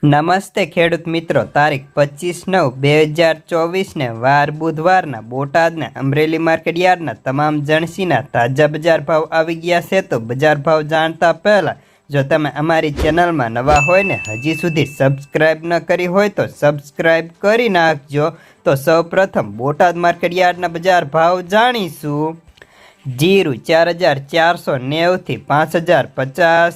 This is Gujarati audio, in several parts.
નમસ્તે ખેડૂત મિત્રો, તારીખ 25/9/2024 ને વાર બુધવારના બોટાદના અમરેલી માર્કેટ યાર્ડના તમામ જણસીના તાજા બજાર ભાવ આવી ગયા છે। તો બજાર ભાવ જાણતા પહેલા જો તમે અમારી ચેનલમાં નવા હોય ને હજી સુધી સબસ્ક્રાઇબ ન કરી હોય તો સબસ્ક્રાઇબ કરી નાખજો। તો સૌપ્રથમ બોટાદ માર્કેટ યાર્ડના બજાર ભાવ જાણીશું। જીરું 4490 થી 5050,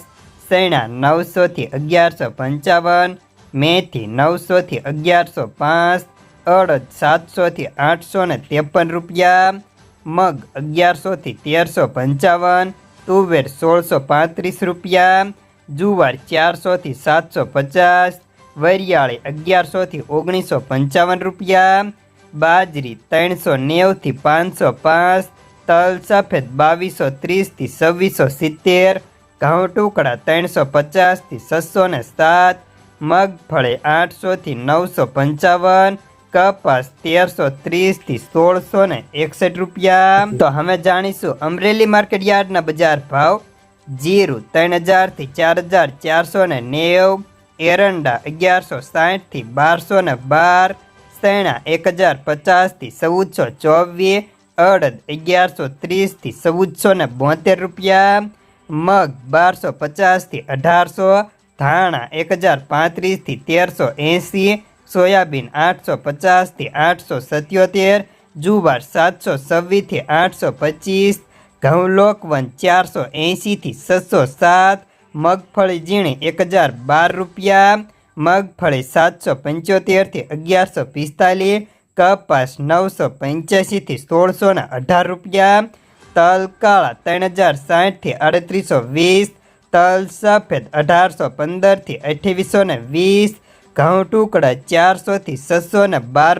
સૈણા 900 થી 1155, મેથી 900 થી 1105, અડદ 700 થી 853 રૂપિયા, મગ 1100 થી 1355, તુવેર 1635 રૂપિયા, જુવાર 400 થી 750, વરિયાળી 1100 થી 1955 રૂપિયા, બાજરી 390 થી 505, તલ સફેદ 2230 થી 2670, ઘઉં ટુકડા 350 થી 607, મગફળી 800 થી 955, કપાસ 1330 થી 1661 રૂપિયા। તો હવે જાણીશું અમરેલી માર્કેટ યાર્ડના બજાર ભાવ। જીરું 3000 થી 4490, એરંડા 1160 થી 1212, સૈણા 1050 થી 1424, અડદ 1130 થી 1472 રૂપિયા, મગ 1250 થી 1800, ધાણા 1035 થી 1380, સોયાબીન 850 થી 877, જુવાર 726 થી 825, ઘઉં લોકવન 480 થી 607, મગફળી ઝીણી 1012 રૂપિયા, મગફળી 775 થી 1145, કપાસ 985 થી 1618 રૂપિયા, તલ કાળા 3060 થી 3820, તલ સફેદ 1815 થી 2820, ઘઉં ટુકડા 400 થી 612